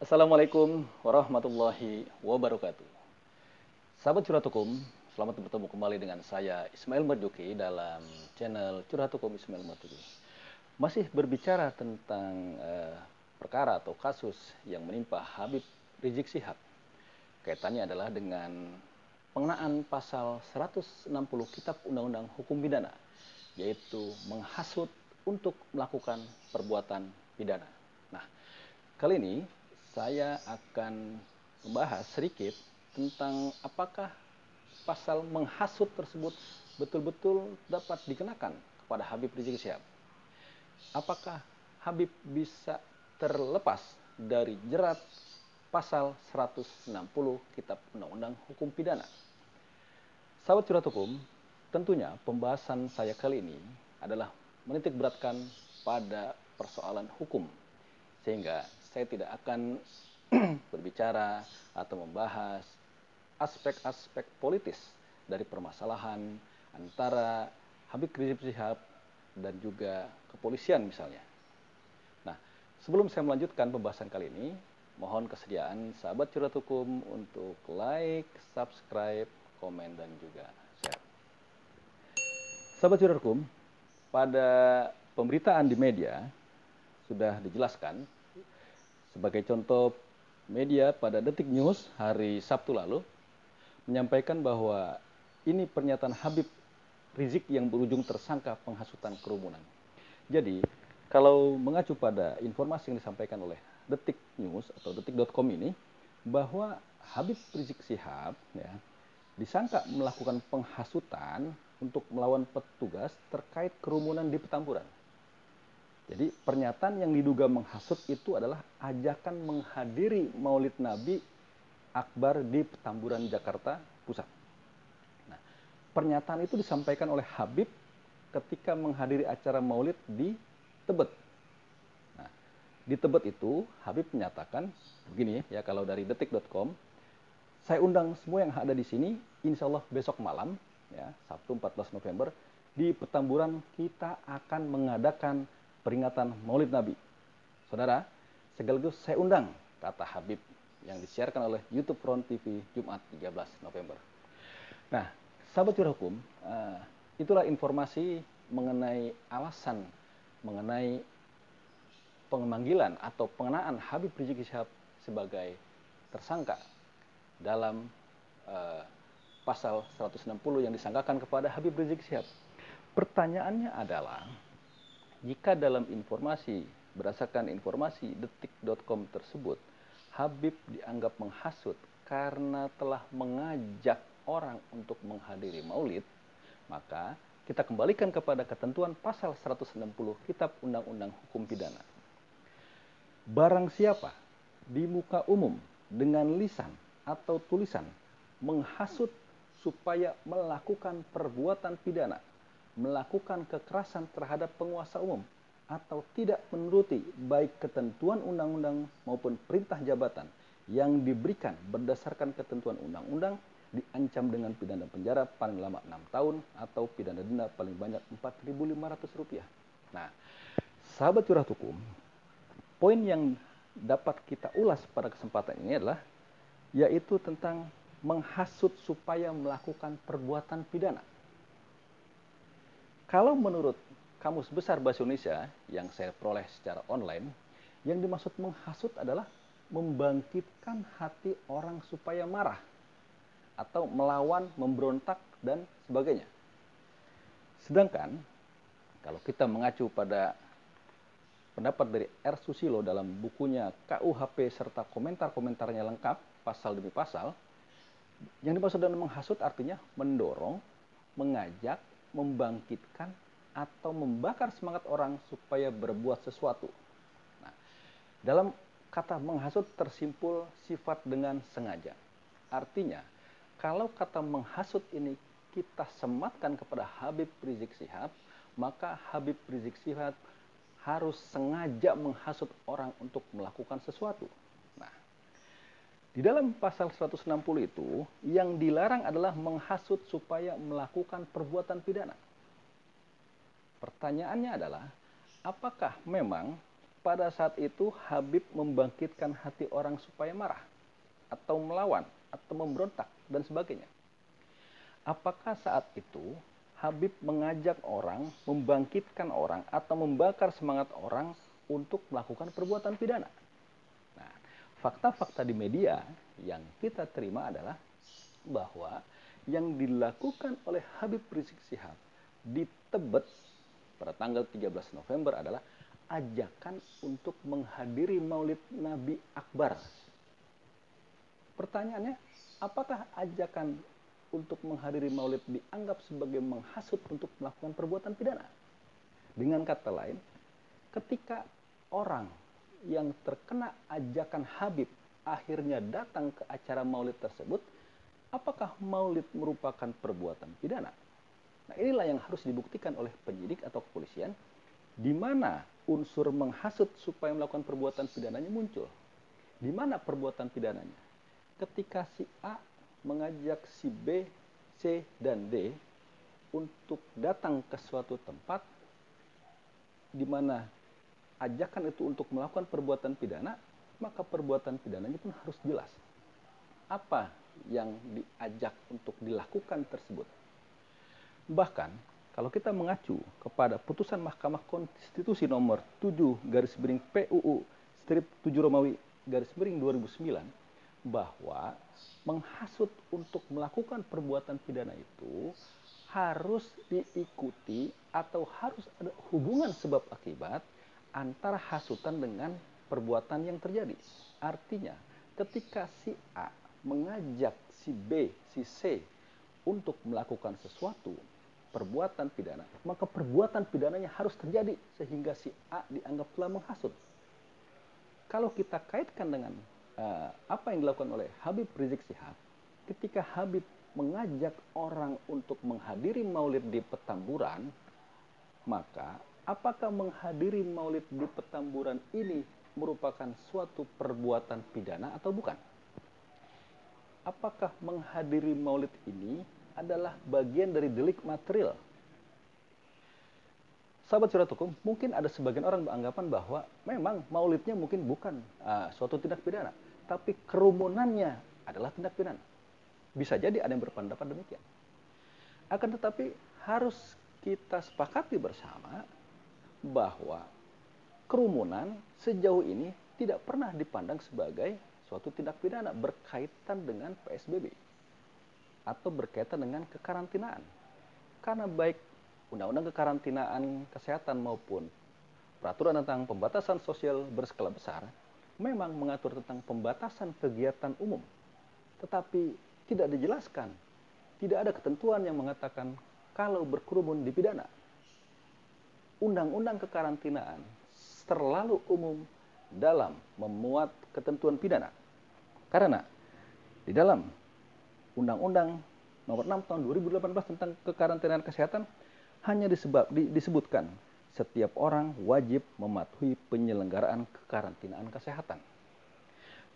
Assalamualaikum warahmatullahi wabarakatuh. Sahabat Curhat Hukum, selamat bertemu kembali dengan saya Ismail Marzuki dalam channel Curhat Hukum Ismail Marzuki. Masih berbicara tentang perkara atau kasus yang menimpa Habib Rizik Syihab. Kaitannya adalah dengan pengenaan pasal 160 Kitab Undang-Undang Hukum Pidana, yaitu menghasut untuk melakukan perbuatan pidana. Nah, kali ini saya akan membahas sedikit tentang apakah pasal menghasut tersebut betul-betul dapat dikenakan kepada Habib Rizik Syihab. Apakah Habib bisa terlepas dari jerat pasal 160 Kitab Undang-Undang Hukum Pidana? Sahabat Curhat Hukum, tentunya pembahasan saya kali ini adalah menitik beratkan pada persoalan hukum, sehingga saya tidak akan berbicara atau membahas aspek-aspek politis dari permasalahan antara Habib Rizik Syihab dan juga kepolisian misalnya. Nah, sebelum saya melanjutkan pembahasan kali ini, mohon kesediaan sahabat Curhat Hukum untuk like, subscribe, komen, dan juga share. Sahabat Curhat Hukum, pada pemberitaan di media sudah dijelaskan. Sebagai contoh, media pada Detik News hari Sabtu lalu menyampaikan bahwa ini pernyataan Habib Rizik yang berujung tersangka penghasutan kerumunan. Jadi, kalau mengacu pada informasi yang disampaikan oleh Detik News atau detik.com ini, bahwa Habib Rizik Syihab disangka melakukan penghasutan untuk melawan petugas terkait kerumunan di Petamburan. Jadi pernyataan yang diduga menghasut itu adalah ajakan menghadiri Maulid Nabi Akbar di Petamburan, Jakarta Pusat. Nah, pernyataan itu disampaikan oleh Habib ketika menghadiri acara Maulid di Tebet. Nah, di Tebet itu Habib menyatakan begini ya, kalau dari detik.com, saya undang semua yang ada di sini, insya Allah besok malam, ya, Sabtu 14 November, di Petamburan kita akan mengadakan peringatan Maulid Nabi. Saudara, sekaligus saya undang, kata Habib yang disiarkan oleh YouTube Front TV Jumat 13 November. Nah, sahabat Curhat Hukum, itulah informasi mengenai alasan, mengenai pemanggilan atau pengenaan Habib Rizik Syihab sebagai tersangka dalam pasal 160 yang disangkakan kepada Habib Rizik Syihab. Pertanyaannya adalah, jika dalam informasi, berdasarkan informasi detik.com tersebut, Habib dianggap menghasut karena telah mengajak orang untuk menghadiri maulid, maka kita kembalikan kepada ketentuan pasal 160 Kitab Undang-Undang Hukum Pidana. Barang siapa di muka umum dengan lisan atau tulisan menghasut supaya melakukan perbuatan pidana, melakukan kekerasan terhadap penguasa umum, atau tidak menuruti baik ketentuan undang-undang maupun perintah jabatan yang diberikan berdasarkan ketentuan undang-undang, diancam dengan pidana penjara paling lama 6 tahun atau pidana denda paling banyak Rp4.500. Nah, sahabat Curhat Hukum, poin yang dapat kita ulas pada kesempatan ini adalah yaitu tentang menghasut supaya melakukan perbuatan pidana. Kalau menurut Kamus Besar Bahasa Indonesia yang saya peroleh secara online, yang dimaksud menghasut adalah membangkitkan hati orang supaya marah atau melawan, memberontak, dan sebagainya. Sedangkan kalau kita mengacu pada pendapat dari R. Susilo dalam bukunya KUHP serta komentar-komentarnya lengkap, pasal demi pasal, yang dimaksud dengan menghasut artinya mendorong, mengajak, membangkitkan, atau membakar semangat orang supaya berbuat sesuatu. Nah, dalam kata menghasut tersimpul sifat dengan sengaja. Artinya, kalau kata menghasut ini kita sematkan kepada Habib Rizik Syihab, maka Habib Rizik Syihab harus sengaja menghasut orang untuk melakukan sesuatu. Nah, di dalam pasal 160 itu, yang dilarang adalah menghasut supaya melakukan perbuatan pidana. Pertanyaannya adalah, apakah memang pada saat itu Habib membangkitkan hati orang supaya marah, atau melawan, atau memberontak, dan sebagainya. Apakah saat itu Habib mengajak orang, membangkitkan orang, atau membakar semangat orang untuk melakukan perbuatan pidana? Nah, fakta-fakta di media yang kita terima adalah bahwa yang dilakukan oleh Habib Rizik Syihab di Tebet pada tanggal 13 November adalah ajakan untuk menghadiri Maulid Nabi Akbar. Pertanyaannya, apakah ajakan untuk menghadiri Maulid dianggap sebagai menghasut untuk melakukan perbuatan pidana? Dengan kata lain, ketika orang yang terkena ajakan Habib akhirnya datang ke acara Maulid tersebut, apakah Maulid merupakan perbuatan pidana? Nah, inilah yang harus dibuktikan oleh penyidik atau kepolisian, di mana unsur menghasut supaya melakukan perbuatan pidananya muncul. Di mana perbuatan pidananya? Ketika si A mengajak si B, C, dan D untuk datang ke suatu tempat di mana ajakan itu untuk melakukan perbuatan pidana, maka perbuatan pidananya pun harus jelas. Apa yang diajak untuk dilakukan tersebut? Bahkan kalau kita mengacu kepada putusan Mahkamah Konstitusi nomor 7/PUU strip 7 Romawi /2009 bahwa menghasut untuk melakukan perbuatan pidana itu harus diikuti atau harus ada hubungan sebab akibat antara hasutan dengan perbuatan yang terjadi. Artinya, ketika si A mengajak si B, si C untuk melakukan sesuatu perbuatan pidana, maka perbuatan pidananya harus terjadi sehingga si A dianggap telah menghasut. Kalau kita kaitkan dengan apa yang dilakukan oleh Habib Rizik Syihab, ketika Habib mengajak orang untuk menghadiri Maulid di Petamburan, maka apakah menghadiri Maulid di Petamburan ini merupakan suatu perbuatan pidana atau bukan? Apakah menghadiri Maulid ini adalah bagian dari delik material? Sahabat Curhat Hukum, mungkin ada sebagian orang beranggapan bahwa memang maulidnya mungkin bukan suatu tindak pidana, tapi kerumunannya adalah tindak pidana. Bisa jadi ada yang berpendapat demikian. Akan tetapi harus kita sepakati bersama bahwa kerumunan sejauh ini tidak pernah dipandang sebagai suatu tindak pidana berkaitan dengan PSBB atau berkaitan dengan kekarantinaan. Karena baik Undang-Undang Kekarantinaan Kesehatan maupun Peraturan tentang Pembatasan Sosial Berskala Besar memang mengatur tentang pembatasan kegiatan umum. Tetapi tidak dijelaskan, tidak ada ketentuan yang mengatakan kalau berkerumun dipidana. Undang-Undang Kekarantinaan terlalu umum dalam memuat ketentuan pidana. Karena di dalam Undang-Undang Nomor 6 Tahun 2018 tentang Kekarantinaan Kesehatan hanya disebutkan setiap orang wajib mematuhi penyelenggaraan kekarantinaan kesehatan.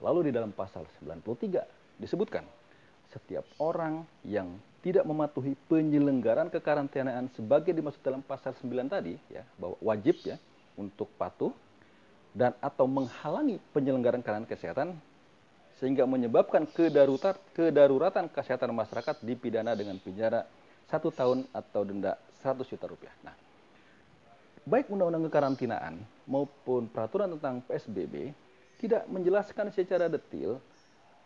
Lalu di dalam pasal 93 disebutkan setiap orang yang tidak mematuhi penyelenggaraan kekarantinaan sebagai dimaksud dalam pasal 9 tadi, ya, bahwa wajib ya untuk patuh dan atau menghalangi penyelenggaraan kekarantinaan kesehatan sehingga menyebabkan kedaruratan kesehatan masyarakat dipidana dengan penjara 1 tahun atau denda 100 juta rupiah. Nah, baik Undang-Undang Kekarantinaan maupun peraturan tentang PSBB tidak menjelaskan secara detail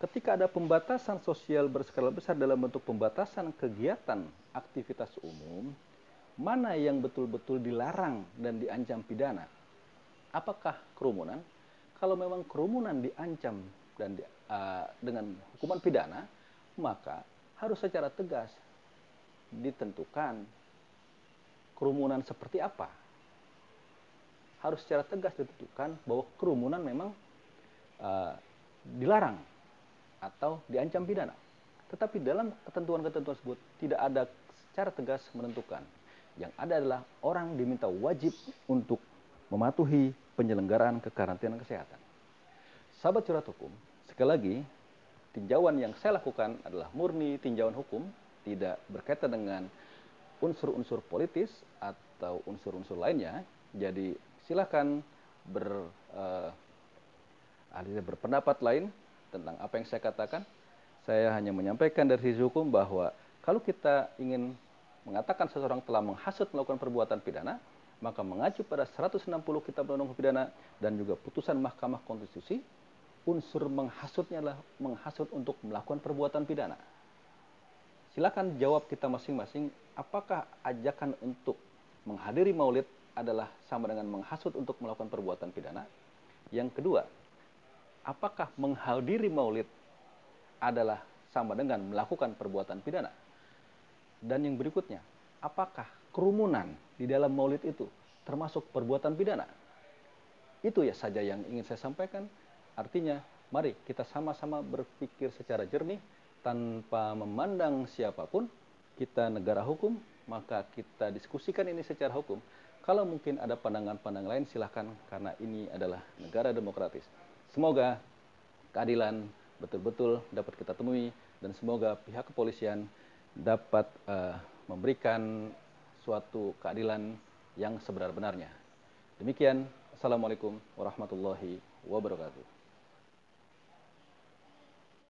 ketika ada pembatasan sosial berskala besar dalam bentuk pembatasan kegiatan aktivitas umum, mana yang betul-betul dilarang dan diancam pidana. Apakah kerumunan? Kalau memang kerumunan diancam dan dengan hukuman pidana, maka harus secara tegas ditentukan kerumunan seperti apa. Harus secara tegas ditentukan bahwa kerumunan memang dilarang atau diancam pidana. Tetapi dalam ketentuan-ketentuan tersebut tidak ada secara tegas menentukan. Yang ada adalah orang diminta wajib untuk mematuhi penyelenggaraan kekarantinaan kesehatan. Sahabat Curhat Hukum, sekali lagi, tinjauan yang saya lakukan adalah murni tinjauan hukum, tidak berkaitan dengan unsur-unsur politis atau unsur-unsur lainnya. Jadi silakan berpendapat lain tentang apa yang saya katakan. Saya hanya menyampaikan dari sisi hukum bahwa kalau kita ingin mengatakan seseorang telah menghasut melakukan perbuatan pidana, maka mengacu pada 160 Kitab Undang-Undang Pidana dan juga putusan Mahkamah Konstitusi, unsur menghasutnya adalah menghasut untuk melakukan perbuatan pidana. Silakan jawab kita masing-masing, apakah ajakan untuk menghadiri maulid adalah sama dengan menghasut untuk melakukan perbuatan pidana? Yang kedua, apakah menghadiri maulid adalah sama dengan melakukan perbuatan pidana? Dan yang berikutnya, apakah kerumunan di dalam maulid itu termasuk perbuatan pidana? Itu ya saja yang ingin saya sampaikan. Artinya, mari kita sama-sama berpikir secara jernih tanpa memandang siapapun. Kita negara hukum, maka kita diskusikan ini secara hukum. Kalau mungkin ada pandangan-pandangan lain, silahkan, karena ini adalah negara demokratis. Semoga keadilan betul-betul dapat kita temui, dan semoga pihak kepolisian dapat memberikan suatu keadilan yang sebenar-benarnya. Demikian, Assalamualaikum warahmatullahi wabarakatuh.